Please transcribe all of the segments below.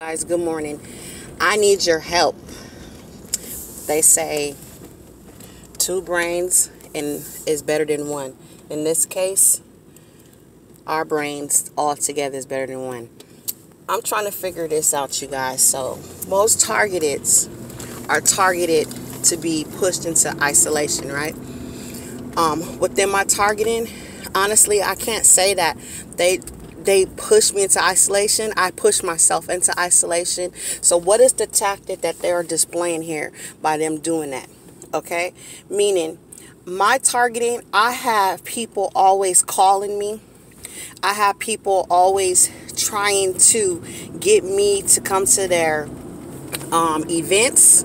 Guys, good morning. I need your help. They say two brains and is better than one. In this case, our brains all together is better than one. I'm trying to figure this out, you guys. So most targeteds are targeted to be pushed into isolation, right? Within my targeting, honestly, I can't say that they push me into isolation. I push myself into isolation. So what is the tactic that they are displaying here by them doing that? Okay, meaning my targeting, I have people always calling me. I have people always trying to get me to come to their events,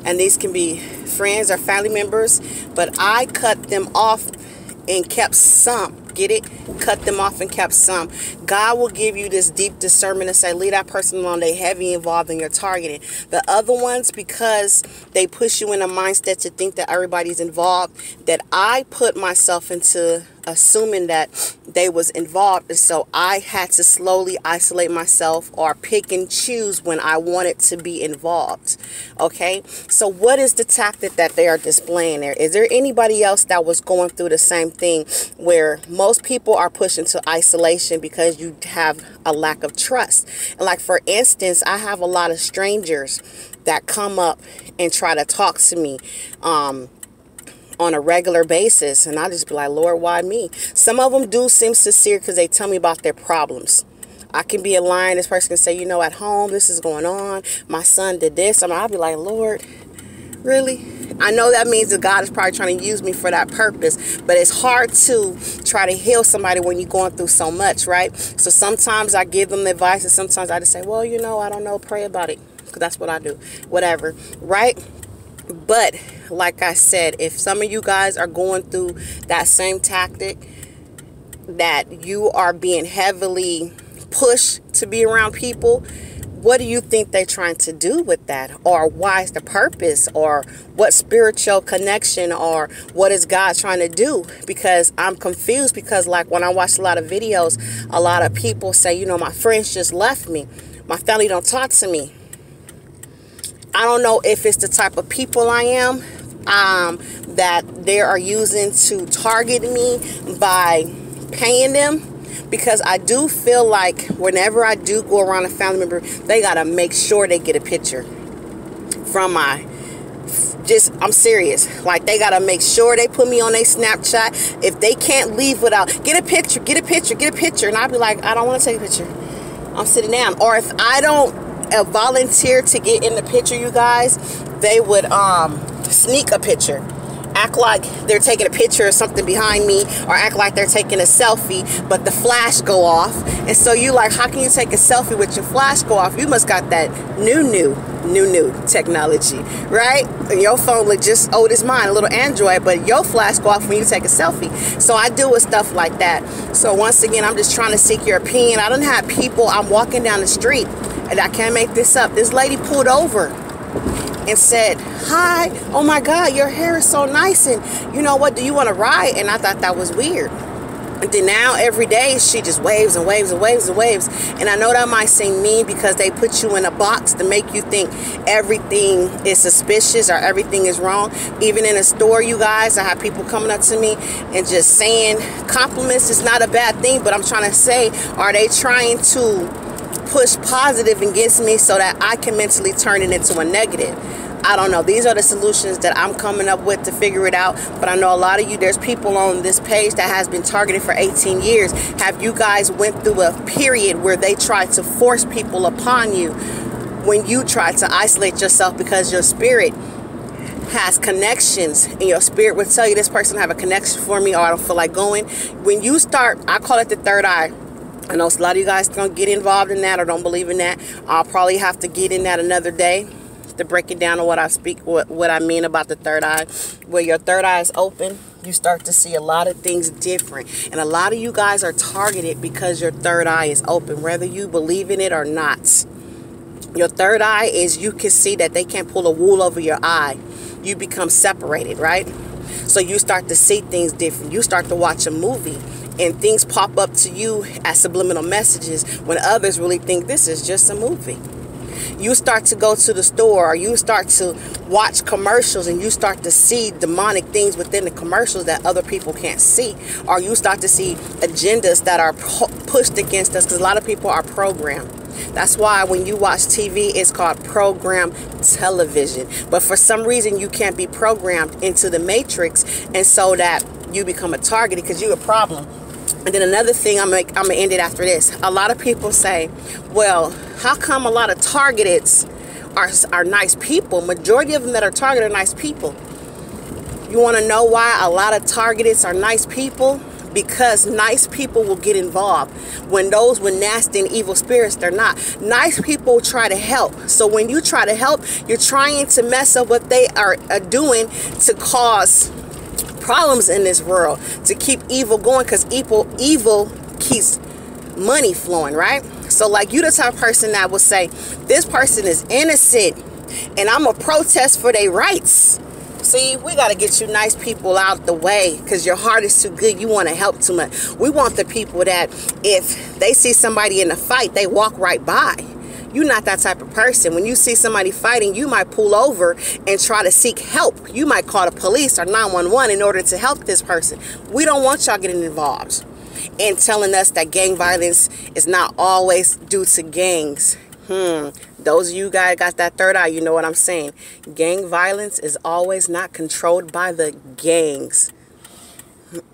and these can be friends or family members, but I cut them off and kept some. Get it? Cut them off and kept some. God will give you this deep discernment and say, leave that person alone. They heavy involved in your targeting. The other ones, because they push you in a mindset to think that everybody's involved, that I put myself into assuming that they was involved, and so I had to slowly isolate myself or pick and choose when I wanted to be involved. Okay, so what is the tactic that they are displaying there? Is there anybody else that was going through the same thing, where most people are pushed into isolation because you have a lack of trust? And like, for instance, I have a lot of strangers that come up and try to talk to me on a regular basis, and I just be like, Lord, why me? Some of them do seem sincere because they tell me about their problems. I can be a lion. This person can say, you know, at home this is going on, my son did this. I'll be like, Lord, really? I know that means that God is probably trying to use me for that purpose, but it's hard to try to heal somebody when you're going through so much, right? So sometimes I give them advice, and sometimes I just say, well, you know, I don't know, pray about it, because that's what I do, whatever, right? But like I said, if some of you guys are going through that same tactic, that you are being heavily pushed to be around people, what do you think they're trying to do with that? Or why is the purpose? Or what spiritual connection? Or what is God trying to do? Because I'm confused, because like when I watch a lot of videos, a lot of people say, you know, my friends just left me, my family don't talk to me. I don't know if it's the type of people I am that they are using to target me by paying them, because I do feel like whenever I do go around a family member, they got to make sure they get a picture from my, I'm serious. Like, they got to make sure they put me on their Snapchat. If they can't leave without, get a picture, get a picture, get a picture. And I'll be like, I don't want to take a picture. I'm sitting down. Or if I don't volunteer to get in the picture, you guys, they would sneak a picture, act like they're taking a picture of something behind me, or act like they're taking a selfie, but the flash go off. And so you like, how can you take a selfie with your flash go off? You must got that new technology, right? And your phone look just old as mine, a little Android, but your flash go off when you take a selfie. So I deal with stuff like that. So once again, I'm just trying to seek your opinion. I don't have people, I'm walking down the street, and I can't make this up. This lady pulled over and said, hi, oh my God, your hair is so nice, and you know what, do you want to ride? And I thought that was weird. And then now every day she just waves and waves and waves and waves. And I know that might seem mean, because they put you in a box to make you think everything is suspicious or everything is wrong. Even in a store, you guys, I have people coming up to me and just saying compliments. It's not a bad thing, but I'm trying to say, are they trying to push positive against me so that I can mentally turn it into a negative? I don't know. These are the solutions that I'm coming up with to figure it out. But I know a lot of you, there's people on this page that has been targeted for 18 years. Have you guys went through a period where they tried to force people upon you when you try to isolate yourself, because your spirit has connections, and your spirit would tell you, this person have a connection for me, or I don't feel like going? When you start, I call it the third eye. I know a lot of you guys don't get involved in that or don't believe in that. I'll probably have to get in that another day to break it down on what I mean about the third eye. Where your third eye is open, you start to see a lot of things different. And a lot of you guys are targeted because your third eye is open, whether you believe in it or not. Your third eye is, you can see that they can't pull a wool over your eye. You become separated, right? So you start to see things different. You start to watch a movie, and things pop up to you as subliminal messages when others really think this is just a movie. you start to go to the store, or you start to watch commercials and you start to see demonic things within the commercials that other people can't see, or you start to see agendas that are pushed against us, because a lot of people are programmed. That's why when you watch TV, it's called program television. But for some reason, you can't be programmed into the matrix, and so that you become a target because you're a problem. And then another thing, I'm gonna end it after this. A lot of people say, well, how come a lot of targeteds are nice people? Majority of them that are targeted are nice people. You want to know why a lot of targeteds are nice people? Because nice people will get involved. When those with nasty and evil spirits, they're not. Nice people try to help. So when you try to help, you're trying to mess up what they are doing to cause problems in this world, to keep evil going, because evil keeps money flowing, right? So like, you the type of person that will say, this person is innocent and I'm gonna protest for their rights. See, we got to get you nice people out the way, because your heart is too good. You want to help too much. We want the people that if they see somebody in a fight, they walk right by. You're not that type of person. When you see somebody fighting, you might pull over and try to seek help. You might call the police or 911 in order to help this person. We don't want y'all getting involved and telling us that gang violence is not always due to gangs. Those of you guys got that third eye, you know what I'm saying. Gang violence is always not controlled by the gangs.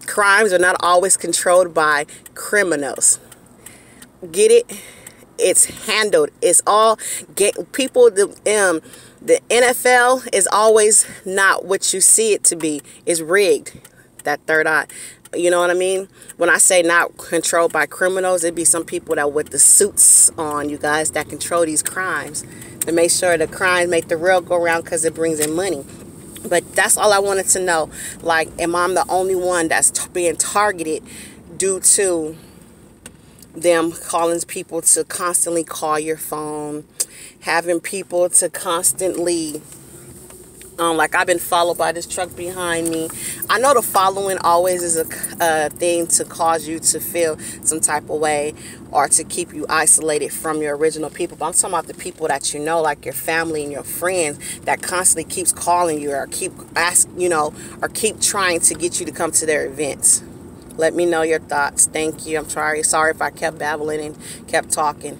Crimes are not always controlled by criminals. Get it? It's handled. It's all people. The NFL is always not what you see it to be. It's rigged. That third eye. You know what I mean? When I say not controlled by criminals, it'd be some people that with the suits on, you guys, that control these crimes to make sure the crimes make the world go around, because it brings in money. But that's all I wanted to know. Like, am I the only one that's being targeted due to them calling people to constantly call your phone, having people to constantly like, I've been followed by this truck behind me. I know the following always is a thing to cause you to feel some type of way, or to keep you isolated from your original people. But I'm talking about the people that you know, like your family and your friends, that constantly keeps calling you, or keep or keep trying to get you to come to their events. Let me know your thoughts. Thank you. I'm sorry if I kept babbling and kept talking.